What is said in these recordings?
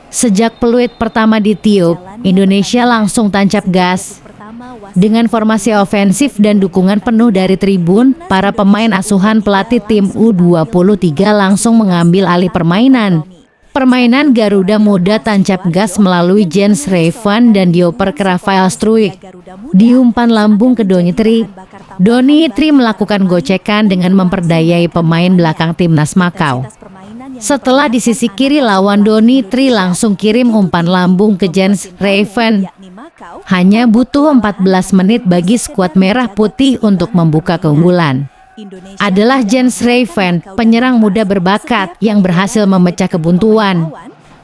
Sejak peluit pertama ditiup, Indonesia langsung tancap gas. Dengan formasi ofensif dan dukungan penuh dari tribun, para pemain asuhan pelatih tim U23 langsung mengambil alih permainan. Permainan Garuda Muda tancap gas melalui Jens Revan dan dioper ke Rafael Struijk. Di umpan lambung ke Donitri. Donitri melakukan gocekan dengan memperdayai pemain belakang timnas Makau. Setelah di sisi kiri lawan, Donitri langsung kirim umpan lambung ke Jens Revan. Hanya butuh 14 menit bagi skuad merah putih untuk membuka keunggulan. Adalah Jens Revan, penyerang muda berbakat yang berhasil memecah kebuntuan.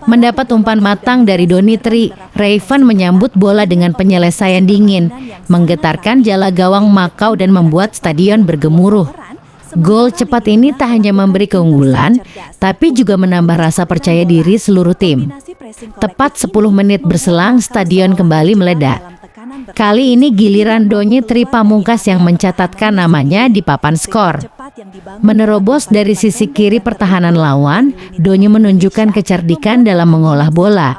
Mendapat umpan matang dari Donitri, Revan menyambut bola dengan penyelesaian dingin, menggetarkan jala gawang Makau dan membuat stadion bergemuruh. Gol cepat ini tak hanya memberi keunggulan, tapi juga menambah rasa percaya diri seluruh tim. Tepat 10 menit berselang, stadion kembali meledak. Kali ini giliran Donitri Pamungkas yang mencatatkan namanya di papan skor. Menerobos dari sisi kiri pertahanan lawan, Doni menunjukkan kecerdikan dalam mengolah bola.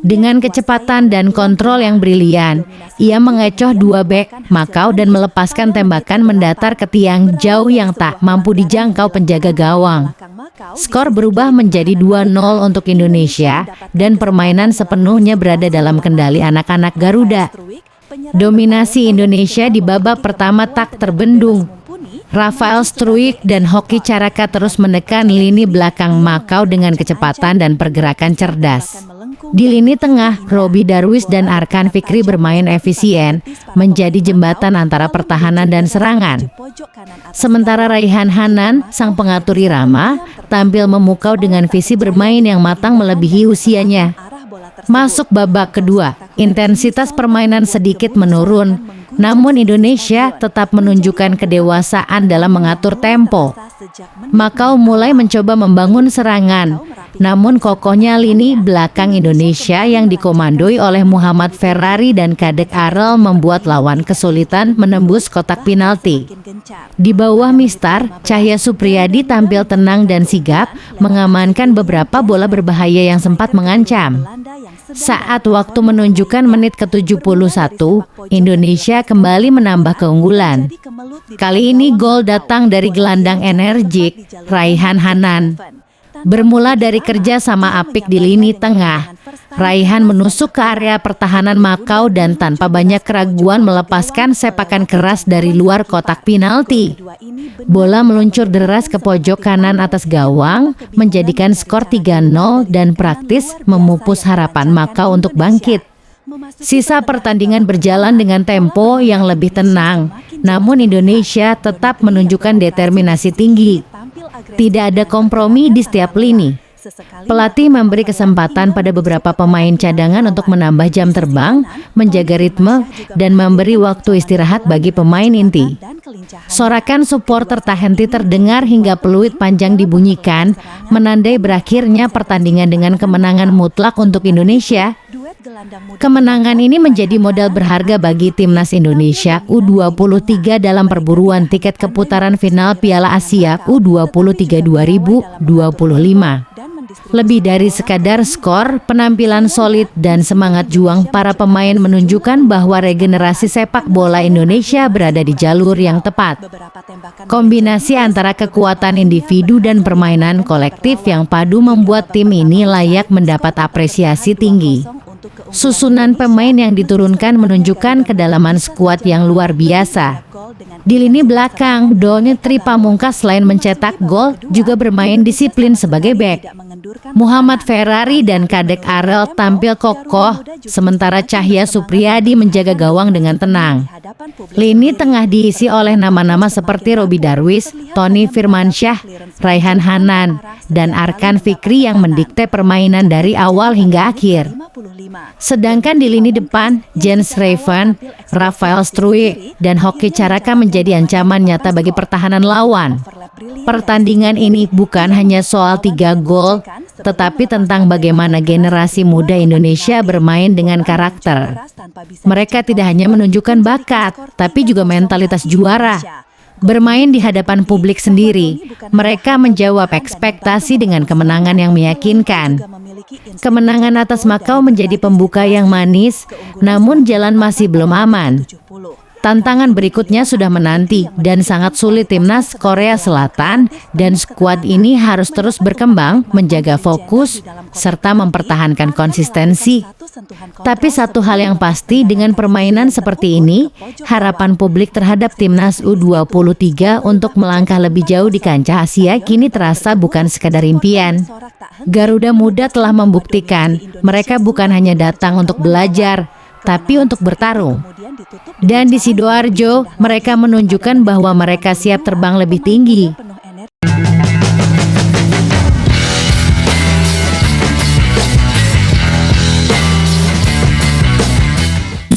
Dengan kecepatan dan kontrol yang brilian, ia mengecoh dua bek Makau dan melepaskan tembakan mendatar ke tiang jauh yang tak mampu dijangkau penjaga gawang. Skor berubah menjadi 2-0 untuk Indonesia dan permainan sepenuhnya berada dalam kendali anak-anak Garuda. Dominasi Indonesia di babak pertama tak terbendung. Rafael Struijk dan Hoki Caraka terus menekan lini belakang Makau dengan kecepatan dan pergerakan cerdas. Di lini tengah, Robi Darwis dan Arkan Fikri bermain efisien, menjadi jembatan antara pertahanan dan serangan. Sementara Raihan Hanan, sang pengatur irama, tampil memukau dengan visi bermain yang matang melebihi usianya. Masuk babak kedua, intensitas permainan sedikit menurun, namun Indonesia tetap menunjukkan kedewasaan dalam mengatur tempo. Makau mulai mencoba membangun serangan, namun kokohnya lini belakang Indonesia yang dikomandoi oleh Muhammad Ferrari dan Kadek Arel membuat lawan kesulitan menembus kotak penalti. Di bawah Mistar, Cahya Supriyadi tampil tenang dan sigap, mengamankan beberapa bola berbahaya yang sempat mengancam. Saat waktu menunjukkan menit ke-71, Indonesia kembali menambah keunggulan. Kali ini gol datang dari gelandang energik Raihan Hanan. Bermula dari kerja sama apik di lini tengah, Raihan menusuk ke area pertahanan Makau dan tanpa banyak keraguan melepaskan sepakan keras dari luar kotak penalti. Bola meluncur deras ke pojok kanan atas gawang, menjadikan skor 3-0 dan praktis memupus harapan Makau untuk bangkit. Sisa pertandingan berjalan dengan tempo yang lebih tenang, namun Indonesia tetap menunjukkan determinasi tinggi. Tidak ada kompromi di setiap lini. Pelatih memberi kesempatan pada beberapa pemain cadangan untuk menambah jam terbang, menjaga ritme, dan memberi waktu istirahat bagi pemain inti. Sorakan supporter tak henti terdengar hingga peluit panjang dibunyikan, menandai berakhirnya pertandingan dengan kemenangan mutlak untuk Indonesia. Kemenangan ini menjadi modal berharga bagi timnas Indonesia U23 dalam perburuan tiket keputaran final Piala Asia U23 2025. Lebih dari sekadar skor, penampilan solid dan semangat juang para pemain menunjukkan bahwa regenerasi sepak bola Indonesia berada di jalur yang tepat. Kombinasi antara kekuatan individu dan permainan kolektif yang padu membuat tim ini layak mendapat apresiasi tinggi. Susunan pemain yang diturunkan menunjukkan kedalaman skuad yang luar biasa. Di lini belakang, Donitri Pamungkas selain mencetak gol juga bermain disiplin sebagai bek. Muhammad Ferrari dan Kadek Arel tampil kokoh, sementara Cahya Supriyadi menjaga gawang dengan tenang. Lini tengah diisi oleh nama-nama seperti Robi Darwis, Tony Firmansyah, Raihan Hanan, dan Arkan Fikri yang mendikte permainan dari awal hingga akhir. Sedangkan di lini depan, Jens Revan, Rafael Struijk, dan Hoki Caraka menjadi ancaman nyata bagi pertahanan lawan. Pertandingan ini bukan hanya soal 3 gol, tetapi tentang bagaimana generasi muda Indonesia bermain dengan karakter. Mereka tidak hanya menunjukkan bakat, tapi juga mentalitas juara. Bermain di hadapan publik sendiri, mereka menjawab ekspektasi dengan kemenangan yang meyakinkan. Kemenangan atas Makau menjadi pembuka yang manis, namun jalan masih belum aman. Tantangan berikutnya sudah menanti dan sangat sulit timnas Korea Selatan dan skuad ini harus terus berkembang, menjaga fokus, serta mempertahankan konsistensi. Tapi satu hal yang pasti dengan permainan seperti ini, harapan publik terhadap timnas U23 untuk melangkah lebih jauh di kancah Asia kini terasa bukan sekadar impian. Garuda Muda telah membuktikan mereka bukan hanya datang untuk belajar, tapi untuk bertarung. Dan di Sidoarjo, mereka menunjukkan bahwa mereka siap terbang lebih tinggi.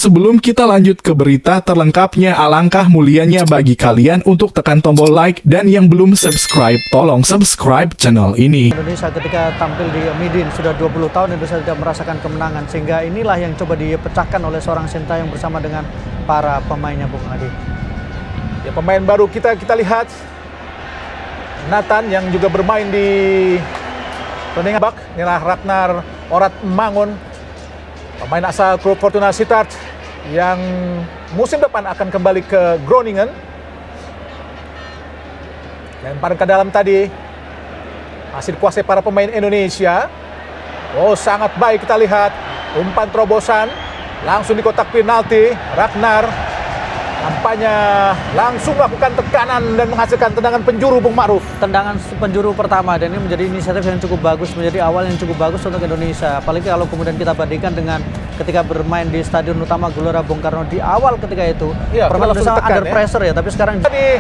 Sebelum kita lanjut ke berita terlengkapnya, alangkah mulianya bagi kalian untuk tekan tombol like dan yang belum subscribe, tolong subscribe channel ini. Indonesia ketika tampil di Midin sudah 20 tahun Indonesia tidak merasakan kemenangan, sehingga inilah yang coba dipecahkan oleh seorang Sintayong bersama dengan para pemainnya, Bung Adi. Ya, pemain baru kita lihat Nathan yang juga bermain di pertandingan bak. Inilah Ragnar Orat Mangun, pemain asal klub Fortuna Sittard yang musim depan akan kembali ke Groningen. Lempar ke dalam tadi, masih dikuasai para pemain Indonesia. Oh, sangat baik kita lihat, umpan terobosan langsung di kotak penalti. Ragnar nampaknya langsung melakukan tekanan dan menghasilkan tendangan penjuru, Bung Ma'ruf. Tendangan penjuru pertama, dan ini menjadi inisiatif yang cukup bagus, menjadi awal yang cukup bagus untuk Indonesia. Apalagi kalau kemudian kita bandingkan dengan ketika bermain di Stadion Utama Gelora Bung Karno di awal ketika itu, ya, permainan Indonesia under pressure ya, tapi sekarang tadi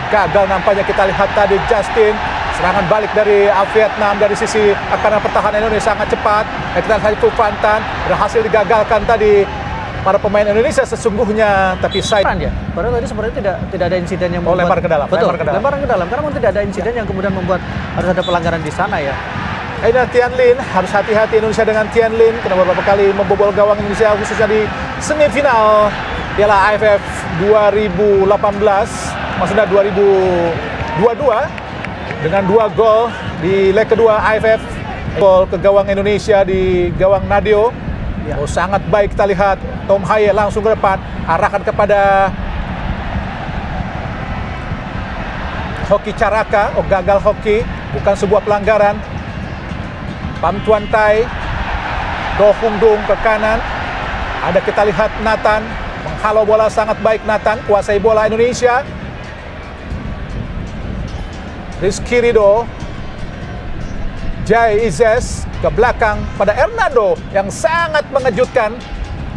gagal nampaknya. Kita lihat tadi Justin, serangan balik dari Vietnam dari sisi karena pertahanan Indonesia sangat cepat. Kita lihat itu Fantan berhasil digagalkan tadi para pemain Indonesia sesungguhnya, tapi ya. Padahal tadi sebenarnya tidak ada insiden yang membuat, lempar ke dalam. Betul, lemparan ke dalam, karena memang tidak ada insiden yang kemudian membuat harus ada pelanggaran di sana ya. Ini Tianlin, harus hati-hati Indonesia dengan Tianlin, karena beberapa kali membobol gawang Indonesia khususnya di semifinal Piala AFF 2018, maksudnya 2022 dengan 2 gol di leg kedua AFF, gol ke gawang Indonesia di gawang Nadeo. Ya. Oh, sangat baik kita lihat Tom Haye langsung ke depan, arahkan kepada Hoki Caraka. Oh, gagal Hoki, bukan sebuah pelanggaran. Pam Tuan Tai, Do Hung Dung ke kanan. Ada kita lihat Nathan menghalau bola, sangat baik Nathan, kuasai bola Indonesia. Rizky Ridho, Jai Izes ke belakang pada Hernando yang sangat mengejutkan,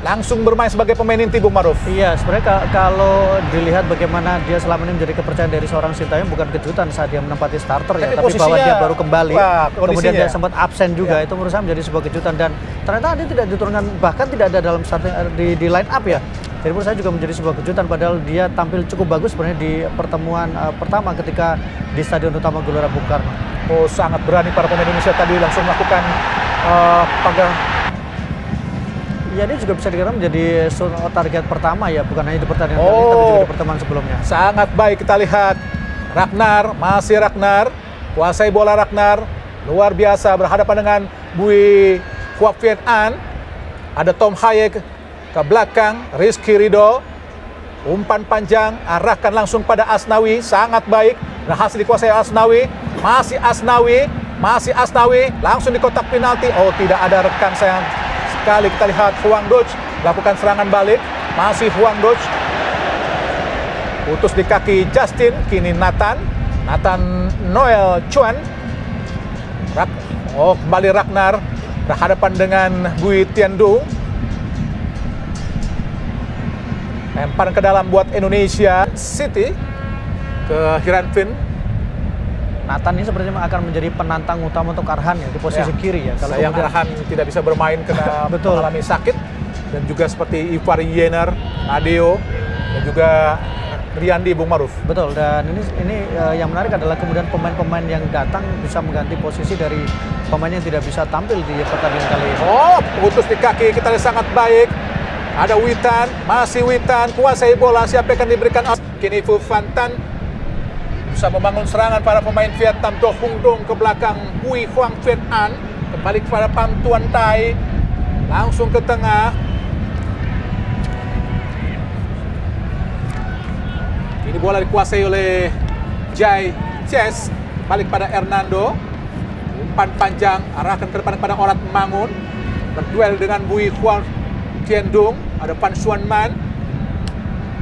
langsung bermain sebagai pemain inti, Bung Ma'ruf. Iya, sebenarnya kalau dilihat bagaimana dia selama ini menjadi kepercayaan dari seorang Sintayong, bukan kejutan saat dia menempati starter ya, tapi bahwa dia baru kembali, kemudian dia sempat absen juga, itu menurut saya menjadi sebuah kejutan, dan ternyata dia tidak diturunkan, bahkan tidak ada dalam starting di line up ya. Jadi menurut saya juga menjadi sebuah kejutan, padahal dia tampil cukup bagus sebenarnya di pertemuan pertama ketika di Stadion Utama Gelora Bung Karno. Oh, sangat berani para pemain Indonesia tadi langsung melakukan pagar. Ya, dia juga bisa dikatakan menjadi target pertama ya, bukan hanya di pertandingan kali ini, tapi juga di pertemuan sebelumnya. Sangat baik kita lihat Ragnar, masih Ragnar, kuasai bola Ragnar, luar biasa berhadapan dengan Bui Huap Viet An. Ada Tom Hayek ke belakang, Rizky Ridho, umpan panjang, arahkan langsung pada Asnawi, sangat baik, berhasil dikuasai Asnawi, masih Asnawi, langsung di kotak penalti. Oh, tidak ada rekan, sayang sekali. Kita lihat Huang Doj lakukan serangan balik, masih Huang Doj, putus di kaki Justin, kini Nathan Noel Chuan. Oh, kembali Ragnar berhadapan dengan Bui Tiandung. Lempar ke dalam buat Indonesia City ke Hiranfin. Nathan ini sepertinya akan menjadi penantang utama untuk Arhan ya, di posisi kiri ya. Kalau sayang Arhan tidak bisa bermain karena mengalami sakit, dan juga seperti Ivar Yener, Nadeo, dan juga Riyandi, Bung Ma'ruf. Betul, dan ini yang menarik adalah kemudian pemain-pemain yang datang bisa mengganti posisi dari pemain yang tidak bisa tampil di pertandingan kali ini. Oh, putus di kaki, kita lihat sangat baik. Ada Witan, masih Witan, kuasai bola, siapa yang akan diberikan? Kini Fu Fantan Bisa membangun serangan para pemain Vietnam. Do Hung Dong ke belakang Bui Huang Viet An. Kembali kepada Pham Tuan Thai. Langsung ke tengah. Ini bola dikuasai oleh Jai Ches. Balik pada Hernando. Umpan panjang. Arahkan ke depan kepada Orat Mangun. Berduel dengan Bui Huang Tien Dung. Ada Pan Xuan Man.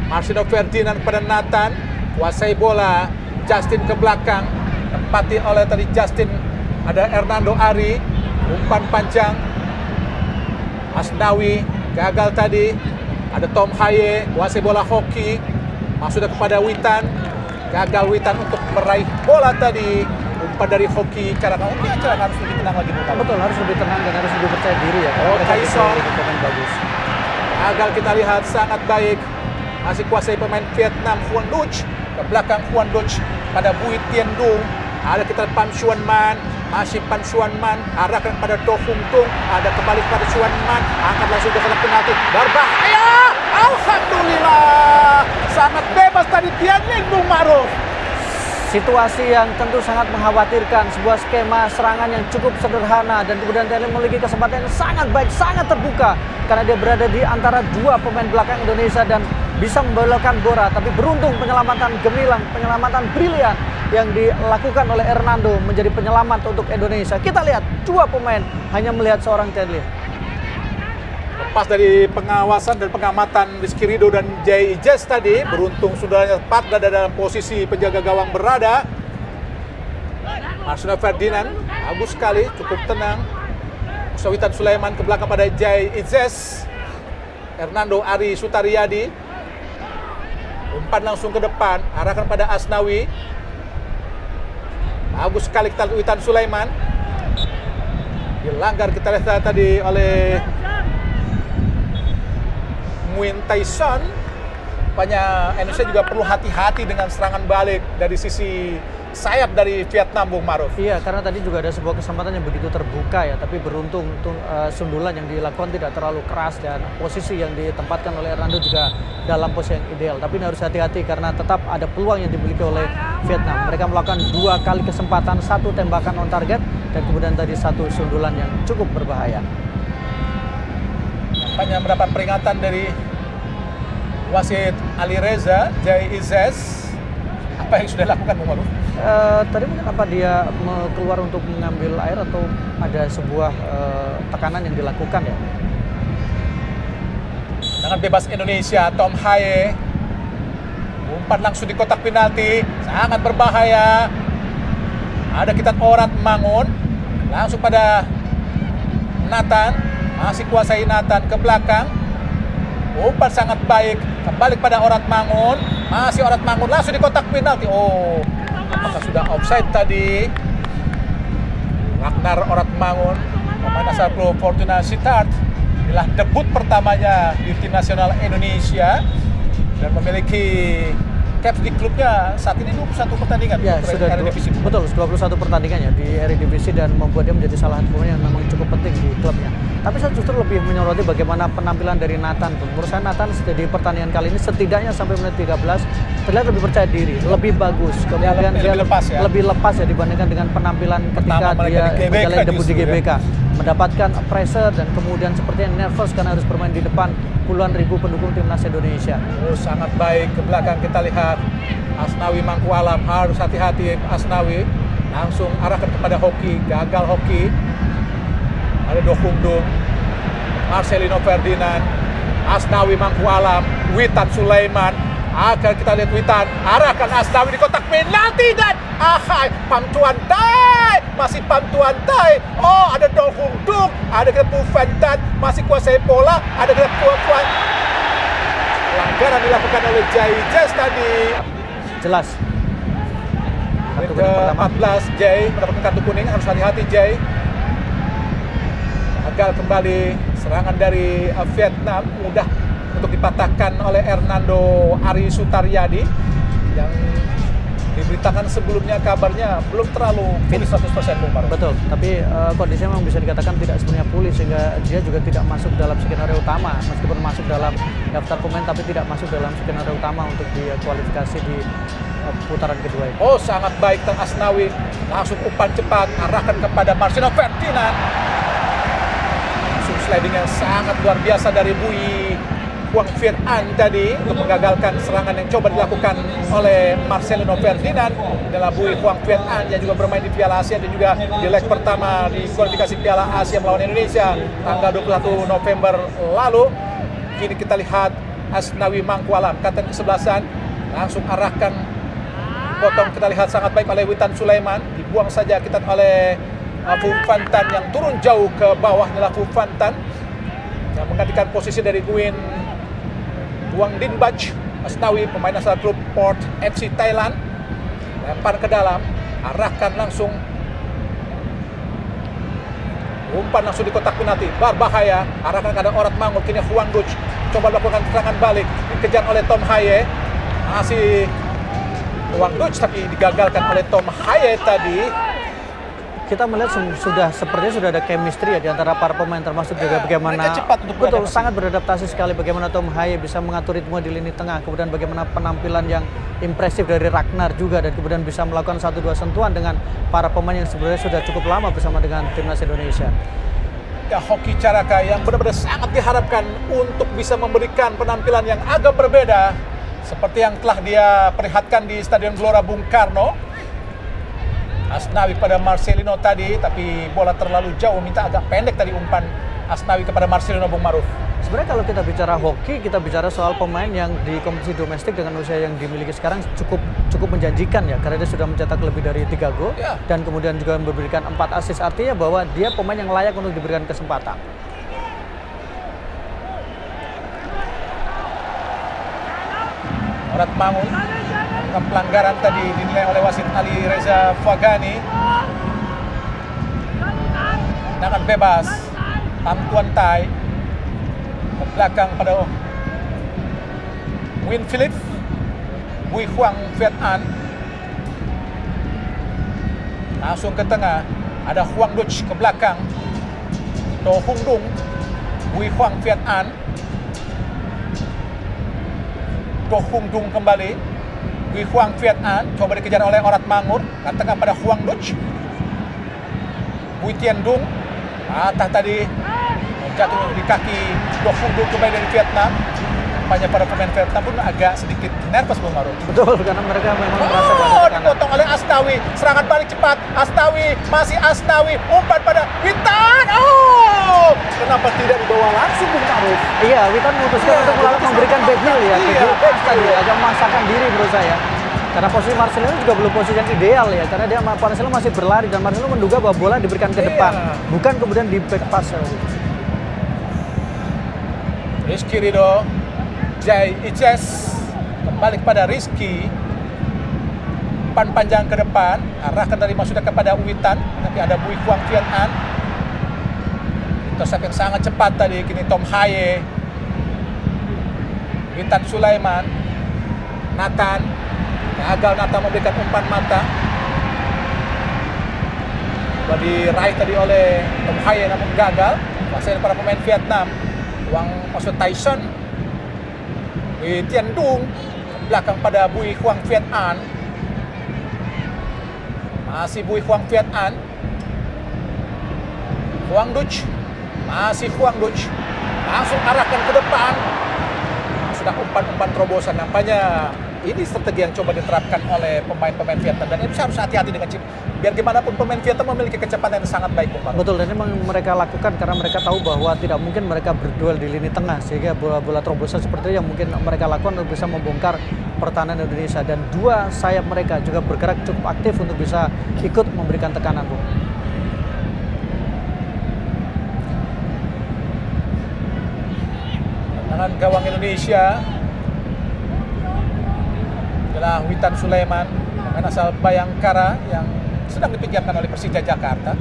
Marcelino Ferdinand kepada Nathan. Kuasai bola. Justin ke belakang, tempati oleh tadi Justin. Ada Hernando Ari, umpan panjang. Asnawi gagal tadi. Ada Tom Haye, kuasai bola Hoki, masuknya kepada Witan. Gagal Witan untuk meraih bola tadi. Umpan dari Hoki, cara harus lebih tenang lagi. Betul, harus lebih tenang dan harus lebih percaya diri ya. Oh, Tyson bagus. Gagal kita lihat, sangat baik. Masih kuasai pemain Vietnam, Huan Duch. Ke belakang Huan Duch pada Bui Tien Dung. Ada kita Pham Xuan Man. Masih Pham Xuan Man. Arahkan pada Do Hung Tung. Ada kembali kepada Xuan Man. Angkat langsung ke kotak penalti. Berbahaya. Alhamdulillah. Sangat bebas tadi Tien Dung Ma'ruf. Situasi yang tentu sangat mengkhawatirkan. Sebuah skema serangan yang cukup sederhana. Dan kemudian Thailand memiliki kesempatan yang sangat baik, sangat terbuka. Karena dia berada di antara dua pemain belakang Indonesia dan bisa membelokkan Bora, tapi beruntung penyelamatan gemilang, penyelamatan brilian yang dilakukan oleh Hernando menjadi penyelamat untuk Indonesia. Kita lihat dua pemain hanya melihat seorang Chen Li. Lepas dari pengawasan dan pengamatan Rizky Ridho dan Jai Ijaz tadi, beruntung sudah tepat dalam posisi penjaga gawang berada. Marcelino Ferdinand, bagus sekali, cukup tenang. Witan Sulaiman ke belakang pada Jai Ijaz. Hernando Ari Sutariyadi. Umpan langsung ke depan, arahkan pada Asnawi. Bagus sekali kita Witan Sulaiman. Dilanggar kita lihat tadi oleh Nguyen Tyson. Rupanya Indonesia juga perlu hati-hati dengan serangan balik dari sisi sayap dari Vietnam, Bung Ma'ruf. Iya, karena tadi juga ada sebuah kesempatan yang begitu terbuka ya, tapi beruntung sundulan yang dilakukan tidak terlalu keras dan posisi yang ditempatkan oleh Hernando juga dalam posisi yang ideal. Tapi ini harus hati-hati karena tetap ada peluang yang dimiliki oleh Vietnam. Mereka melakukan 2 kali kesempatan, 1 tembakan on target dan kemudian tadi 1 sundulan yang cukup berbahaya. Nampaknya mendapat peringatan dari wasit Ali Reza, Jai Ijaz. Apa yang sudah dilakukan, Bung Ma'ruf? Tadi mungkin apa dia keluar untuk mengambil air atau ada sebuah tekanan yang dilakukan ya? Dengan bebas Indonesia, Tom Haye. Umpan langsung di kotak penalti, sangat berbahaya. Ada kita Orat Mangun, langsung pada Nathan, masih kuasai Nathan ke belakang. Umpan sangat baik, kembali pada Orat Mangun, masih Orat Mangun langsung di kotak penalti. Oh, apakah sudah offside tadi? Ragnar Orat Mangun, pemain asal klub Fortuna Sittard, inilah debut pertamanya di tim nasional Indonesia dan memiliki caps di klubnya saat ini 21 pertandingan. Ya, sudah Eredivisie. Betul, 21 pertandingan ya di Eredivisie dan membuat dia menjadi salah satu pemain yang memang cukup penting di klubnya. Tapi saya justru lebih menyoroti bagaimana penampilan dari Nathan. Menurut saya Nathan di pertandingan kali ini setidaknya sampai menit 13 terlihat lebih percaya diri, lebih bagus. Kemudian dia lebih lepas ya dibandingkan dengan penampilan ketika dia menjalani debut di GBK. Mendapatkan pressure dan kemudian sepertinya nervous karena harus bermain di depan puluhan ribu pendukung timnas Indonesia. Oh, sangat baik. Ke belakang kita lihat Asnawi Mangku Alam, harus hati-hati Asnawi. Langsung arahkan kepada Hoki, gagal Hoki. Ada Do Hung Dung, Marcelino Ferdinand, Asnawi Mangku Alam, Witan Sulaiman. Akan kita lihat Witan, arahkan Asnawi di kotak penalti dan Pham Tuan Thai, masih Pham Tuan Thai. Oh, ada Do Hung Dung, ada kita Pu Van Tan, masih kuasai bola, ada kita Puan. Pelanggaran dilakukan oleh Jai Ijaz tadi. Jelas. Menit ke-14, Jai mendapatkan kartu kuning, harus hati-hati Jai. Gagal kembali serangan dari Vietnam, mudah untuk dipatahkan oleh Hernando Ari Sutariyadi yang diberitakan sebelumnya kabarnya belum terlalu pulih 100% Bung Maruf. Betul, tapi kondisinya memang bisa dikatakan tidak sepenuhnya pulih sehingga dia juga tidak masuk dalam skenario utama meskipun masuk dalam daftar pemain tapi tidak masuk dalam skenario utama untuk di kualifikasi di putaran kedua ini. Oh, sangat baik Teng Asnawi, langsung umpan cepat arahkan kepada Marcelino Ferdinand. Langsung sliding yang sangat luar biasa dari Bui Huang Viet An tadi untuk menggagalkan serangan yang coba dilakukan oleh Marcelino Ferdinand. Adalah Bui Huang Viet An yang juga bermain di Piala Asia dan juga di leg pertama di kualifikasi Piala Asia melawan Indonesia tanggal 21 November lalu. Kini kita lihat Asnawi Mangkualam, kapten kesebelasan, langsung arahkan potong, kita lihat sangat baik oleh Witan Sulaiman, dibuang saja kita oleh Phu Phan Tan yang turun jauh ke bawah. Adalah Phu Phan Tan yang menggantikan posisi dari Nguyen Vuong Dinh Bach. Asnawi pemain asal klub Port FC Thailand, lempar ke dalam, arahkan langsung, umpan langsung di kotak penalti, berbahaya, arahkan ke Orat Mangut. Kini Huang Duch coba melakukan serangan balik, dikejar oleh Tom Haye, masih Huang Duch tapi digagalkan oleh Tom Haye tadi. Kita melihat sepertinya sudah ada chemistry ya di antara para pemain, termasuk juga bagaimana mereka cepat untuk betul beradaptasi. sangat beradaptasi sekali bagaimana Tom Haye bisa mengatur ritme di lini tengah, kemudian bagaimana penampilan yang impresif dari Ragnar juga, dan kemudian bisa melakukan 1-2 sentuhan dengan para pemain yang sebenarnya sudah cukup lama bersama dengan timnas Indonesia. Ya, Hoki Caraka yang benar-benar sangat diharapkan untuk bisa memberikan penampilan yang agak berbeda seperti yang telah dia perlihatkan di Stadion Gelora Bung Karno. Asnawi pada Marcelino tadi, tapi bola terlalu jauh, minta agak pendek tadi umpan Asnawi kepada Marcelino, Bung Maruf. Sebenarnya kalau kita bicara hoki, kita bicara soal pemain yang di kompetisi domestik dengan usia yang dimiliki sekarang cukup menjanjikan ya, karena dia sudah mencetak lebih dari 3 gol Ya. dan kemudian juga memberikan 4 assist, artinya bahwa dia pemain yang layak untuk diberikan kesempatan. Orat Mangun, pelanggaran tadi dinilai oleh wasit Ali Reza Fagani. Tendangan bebas, Tam Tuan Tai ke belakang pada Nguyen Philip, Bui Huang Viet An. Langsung ke tengah, ada Huang Duch ke belakang, To Hung Dung, Bui Huang Viet An. To Hung Dung kembali, Bui Huang Viet An coba dikejar oleh Orat Mangut, ke tengah pada Huang Duch. Bui Tien Dung patah tadi, jatuh di kaki To Hung Dung kembali dari Vietnam. Nampaknya para pemain Vietnam pun agak sedikit nervous, Bung Maruf. Betul, karena mereka memang merasa Oh, bahwa dipotong oleh Asnawi, serangan balik cepat, Asnawi, masih Asnawi, umpan pada Witan. Oh, kenapa tidak dibawa langsung, Bung Maruf? Iya, Witan memutuskan Iya, untuk memberikan back heel ya, iya, back heel tadi, betul. agak memaksakan diri menurut saya. Karena posisi Marcelino juga belum posisi yang ideal ya, karena dia Marcelino masih berlari dan Marcelino menduga bahwa bola diberikan ke Iya. depan, bukan kemudian di back pass. Rizky Ridho, Jai Ices kembali kepada Rizky, umpan panjang ke depan, arahkan dari maksudnya kepada Witan, tapi ada Bui Huang Viet An. Intercept yang sangat cepat tadi, kini Tom Haye, Witan Sulaiman, Nathan, gagal Nathan memberikan umpan mata. Coba diraih tadi oleh Tom Haye namun gagal. Masih para pemain Vietnam, maksud Tyson, Bui Tien Dung, belakang pada Bui Huang Viet An. Masih Bui Huang Viet An. Huang Duch, masih Huang Duch, langsung arahkan ke depan. Sudah umpan-umpan terobosan, nampaknya ini strategi yang coba diterapkan oleh pemain-pemain Vietnam, dan ini harus hati-hati dengan chip. Biar gimana pun pemain Vietnam memiliki kecepatan yang sangat baik, Bung. Betul, dan ini memang mereka lakukan karena mereka tahu bahwa tidak mungkin mereka berduel di lini tengah, sehingga bola-bola terobosan seperti itu yang mungkin mereka lakukan untuk bisa membongkar pertahanan Indonesia, dan dua sayap mereka juga bergerak cukup aktif untuk bisa ikut memberikan tekanan, Bung. Tangan gawang Indonesia adalah Witan Sulaiman, pemain asal Bayangkara yang sedang dipinjamkan oleh Persija Jakarta.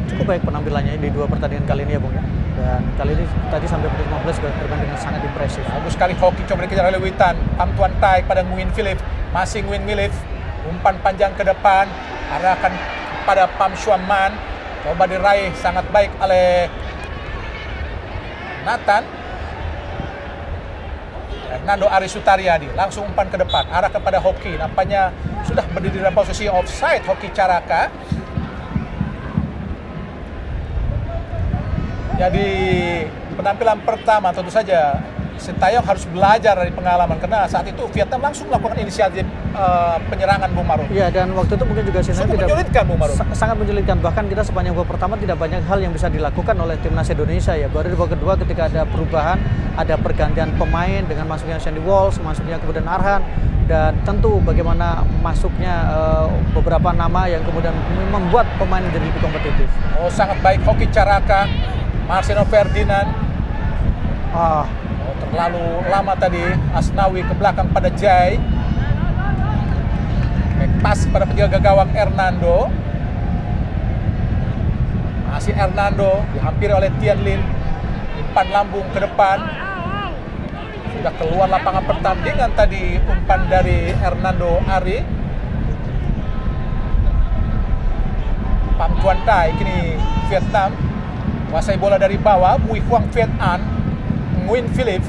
Cukup baik penampilannya di 2 pertandingan kali ini ya, Bung ya. Dan kali ini tadi sampai menit 15 juga bermain dengan sangat impresif. Bagus sekali hoki coba dikejar oleh Witan. Tam Tuan Tai pada Nguyen Philip, masih Nguyen Philip, Umpan panjang ke depan, arahkan pada Pham Xuan Man. Coba diraih sangat baik oleh Nathan. Hernando Ari Sutariadi langsung umpan ke depan, arah kepada Hoki. Nampaknya sudah berdiri dalam posisi offside Hoki Caraka. Jadi penampilan pertama tentu saja Sintayong harus belajar dari pengalaman, karena saat itu Vietnam langsung melakukan inisiatif penyerangan, Bung Maruf. Iya, dan waktu itu mungkin juga Sintayong menyulitkan, Bung Maruf. Sangat menyulitkan. Bahkan kita sepanjang babak pertama tidak banyak hal yang bisa dilakukan oleh timnas Indonesia ya. Baru di babak kedua ketika ada perubahan, ada pergantian pemain dengan masuknya Sandy Walsh, masuknya kemudian Arhan, dan tentu bagaimana masuknya beberapa nama yang kemudian membuat pemain menjadi lebih kompetitif. Oh, sangat baik Hoki Caraka, Marcelo Ferdinand. Terlalu lama tadi Asnawi ke belakang pada Jai. Pas pada penjaga gawang Hernando. Masih Hernando dihampiri oleh Tian Lin. Umpan lambung ke depan. Sudah keluar lapangan pertandingan tadi umpan dari Hernando Ari. Pham Tuan Tai kini Vietnam kuasai bola dari bawah. Bui Huang Viet An, Nguyen Philip,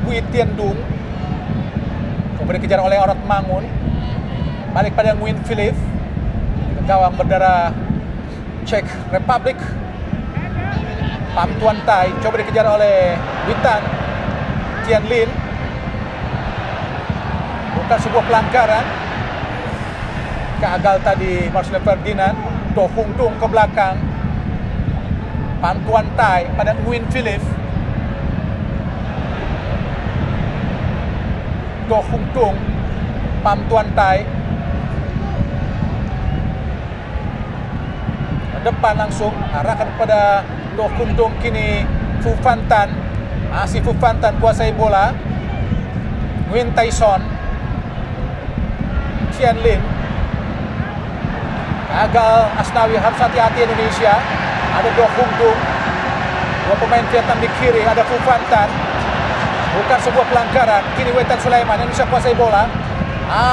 Bui Tien Dung, kemudian dikejar oleh Orat Mangun. Balik pada Nguyen Philip, gawang berdarah Czech Republic. Pham Tuan Tai coba dikejar oleh Witan Tian Lin. Bukan sebuah pelanggaran. Gagal tadi Marcelo Ferdinand. Do Hung Tung ke belakang. Pham Tuan Tai pada Nguyen Philip. Do Hung Tung, Pham Tuan Tai. Ke depan langsung, arahkan pada Do Hung Tung, kini Phu Phan Tan. Masih Phu Phan Tan kuasai bola. Nguyen Tai Son, Tian Lin. Gagal Asnawi, harus hati-hati Indonesia. Ada Do Hung Tung, dua pemain Vietnam di kiri, ada Phu Phan Tan. Bukan sebuah pelanggaran. Kini Wetan Sulaiman yang bisa kuasai bola.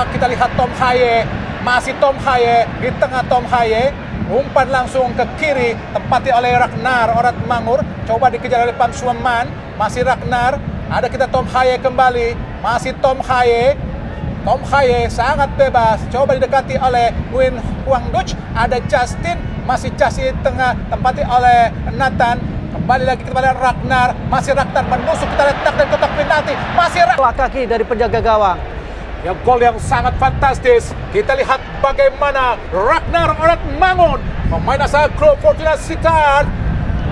Kita lihat Tom Haye, masih Tom Haye di tengah. Tom Haye umpan langsung ke kiri, tempati oleh Ragnar Orat Mangur. Coba dikejar oleh Pham Xuan Man, masih Ragnar. Ada kita Tom Haye kembali, masih Tom Haye. Tom Haye sangat bebas, coba didekati oleh Nguyen Huang Duch. Ada Justin, masih Justin di tengah, tempati oleh Nathan. Kembali lagi kepada Ragnar, masih Ragnar menusuk, kita letak dan kotak penalti, masih Ragnar. Kaki dari penjaga gawang. Ya, gol yang sangat fantastis. Kita lihat bagaimana Ragnar Orat Mangun, pemain asal klub Fortuna Sittard,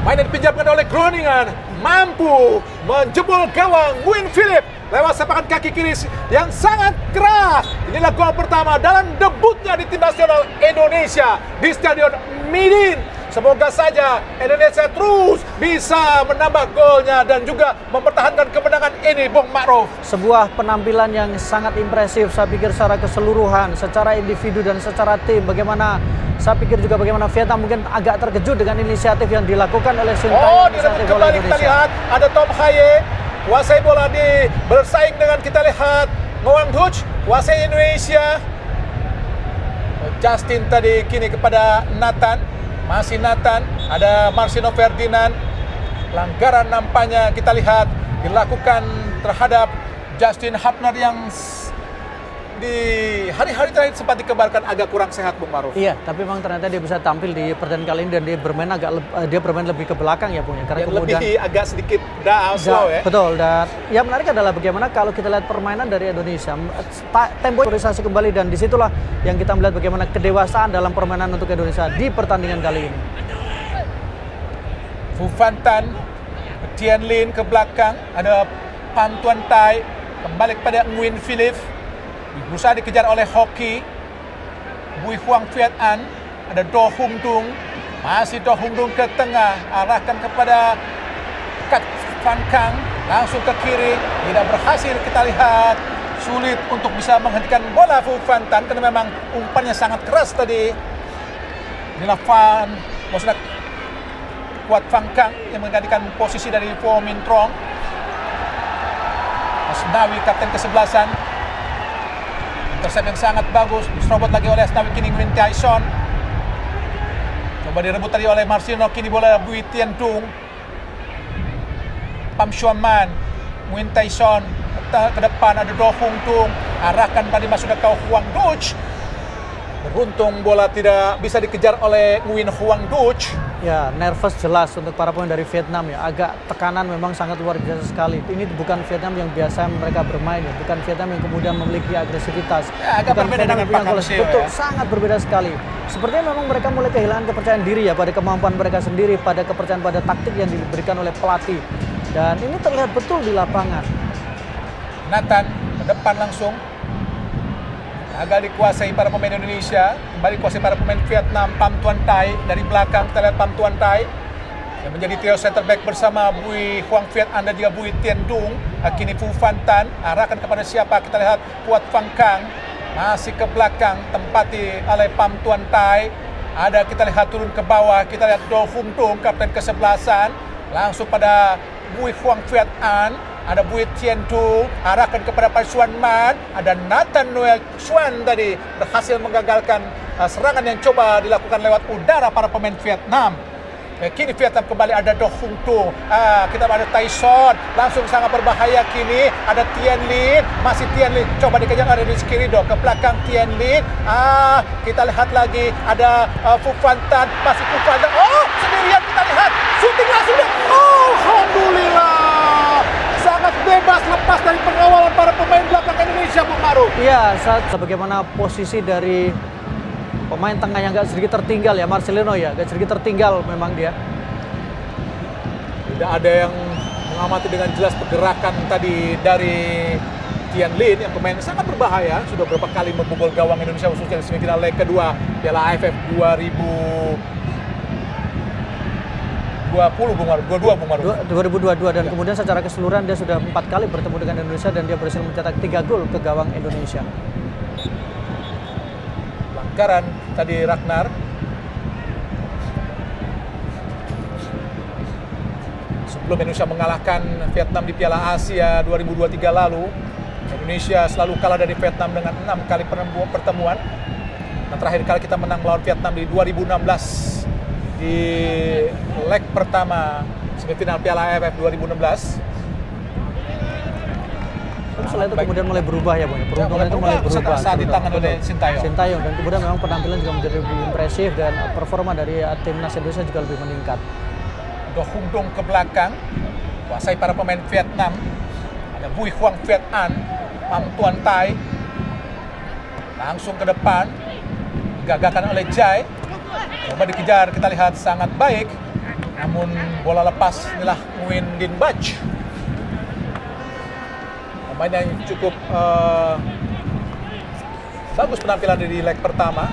pemain yang dipinjamkan oleh Groningen, mampu menjebol gawang Nguyen Philip lewat sepakan kaki kiri yang sangat keras. Inilah gol pertama dalam debutnya di tim nasional Indonesia di Stadion Midin. Semoga saja Indonesia terus bisa menambah golnya dan juga mempertahankan kemenangan ini, Bung Ma'ruf. Sebuah penampilan yang sangat impresif, saya pikir secara keseluruhan, secara individu dan secara tim. Bagaimana, saya pikir juga bagaimana Vietnam mungkin agak terkejut dengan inisiatif yang dilakukan oleh Sintayong. Direbut kembali, kita lihat ada Tom Haye, kuasai bola bersaing dengan, kita lihat Nguyen Duch, kuasai Indonesia. Justin tadi kini kepada Nathan. Masih Nathan, ada Marcelo Ferdinand. Pelanggaran nampaknya kita lihat dilakukan terhadap Justin Hapner yang di hari-hari terakhir sempat dikabarkan agak kurang sehat, Bung Ma'ruf. Iya, tapi memang ternyata dia bisa tampil di pertandingan kali ini dan dia bermain lebih ke belakang ya, Bung, ya. Karena kemudian lebih agak sedikit slow ya. Betul, dan yang menarik adalah bagaimana kalau kita lihat permainan dari Indonesia, tempo organisasi kembali, dan disitulah yang kita melihat bagaimana kedewasaan dalam permainan untuk Indonesia di pertandingan kali ini. Phu Phan Tan, Tian Lin ke belakang, ada Pham Tuan Tai, kembali kepada Nguyen Philip. Berusaha dikejar oleh Hoki. Bui Huang Viet An, ada Do Hung Tung, masih Do Hung Tung ke tengah, arahkan kepada Kat Van Kang, langsung ke kiri, tidak berhasil. Kita lihat sulit untuk bisa menghentikan bola Phu Phan Tan karena memang umpannya sangat keras tadi. Inilah maksudnya Kuat Van Kang yang menggantikan posisi dari Vo Min Trong. Asnawi kapten ke-11. Intercept yang sangat bagus, diserobot lagi oleh Asnawi kini Nguyen Tyson. Coba direbut tadi oleh Marcelino, kini bola Bui Tian Dung. Pham Xuan Man, Nguyen Tyson ke depan, ada Do Hung Tung, arahkan tadi masuk ke Huang Duch. Beruntung bola tidak bisa dikejar oleh Nguyen Huang Duch. Ya, nervous jelas untuk para pemain dari Vietnam ya. Agak tekanan memang sangat luar biasa sekali. Ini bukan Vietnam yang biasa mereka bermain ya. Bukan Vietnam yang kemudian memiliki agresivitas. Ya, agak bukan berbeda dengan Pak Hangzhou betul, ya. sangat berbeda sekali. Sepertinya memang mereka mulai kehilangan kepercayaan diri ya pada kemampuan mereka sendiri, pada kepercayaan pada taktik yang diberikan oleh pelatih. Dan ini terlihat betul di lapangan. Nathan ke depan langsung. Agak dikuasai para pemain Indonesia, kembali dikuasai para pemain Vietnam. Pham Tuan Thai dari belakang, kita lihat Pham Tuan Thai yang menjadi trio center back bersama Bui Huang Viet An dan juga Bui Tian Dung. Kini Phu Phan Tan, arahkan kepada siapa? Kita lihat Puat Phang Kang masih ke belakang, tempati oleh Pham Tuan Thai. Ada kita lihat turun ke bawah, kita lihat Do Hung Tung, kapten kesebelasan, langsung pada Bui Huang Viet An. Ada Bui Tian Dung, arahkan kepada Pham Xuan Man. Ada Nathan Noel Xuan tadi berhasil menggagalkan serangan yang coba dilakukan lewat udara para pemain Vietnam. Kini Vietnam kembali, ada Do Hung Tung. Kita ada Tyson, langsung sangat berbahaya kini. Ada Tien Lin, masih Tien Lin. Coba dikejar oleh Rizky Ridho ke belakang Tien Lin. Kita lihat lagi ada Phu Phan Tan, masih Phu Phan Tan. Oh, sendirian kita lihat. Shooting langsung. Alhamdulillah. Sangat bebas lepas dari pengawalan para pemain belakang Indonesia, Bung Maru. Iya, saat bagaimana posisi dari pemain tengah yang agak sedikit tertinggal ya, Marcelino ya, agak sedikit tertinggal memang dia. Tidak ada yang mengamati dengan jelas pergerakan tadi dari Tien Lin yang pemain sangat berbahaya, sudah beberapa kali membobol gawang Indonesia khususnya di semifinal leg kedua Piala AFF 2022 dan kemudian secara keseluruhan dia sudah 4 kali bertemu dengan Indonesia dan dia berhasil mencetak 3 gol ke gawang Indonesia. Pelanggaran tadi Ragnar. Sebelum Indonesia mengalahkan Vietnam di Piala Asia 2023 lalu, Indonesia selalu kalah dari Vietnam dengan 6 kali pertemuan. Dan terakhir kali kita menang melawan Vietnam di 2016 di leg pertama semifinal Piala AFF 2016. Setelah itu kemudian mulai berubah ya, Bang. Peruntungan itu mulai berubah saat ditangani oleh Sintayong, dan kemudian memang penampilan juga menjadi lebih impresif dan performa dari timnas Indonesia juga lebih meningkat. Do Hung Tung ke belakang, kuasai para pemain Vietnam. Ada Bui Huang Viet An, Pham Tuan Thai, langsung ke depan, digagakan oleh Jai. Coba dikejar, kita lihat sangat baik. Namun bola lepas, inilah Nguyen Din Bach. Pemain yang cukup bagus penampilan di leg pertama.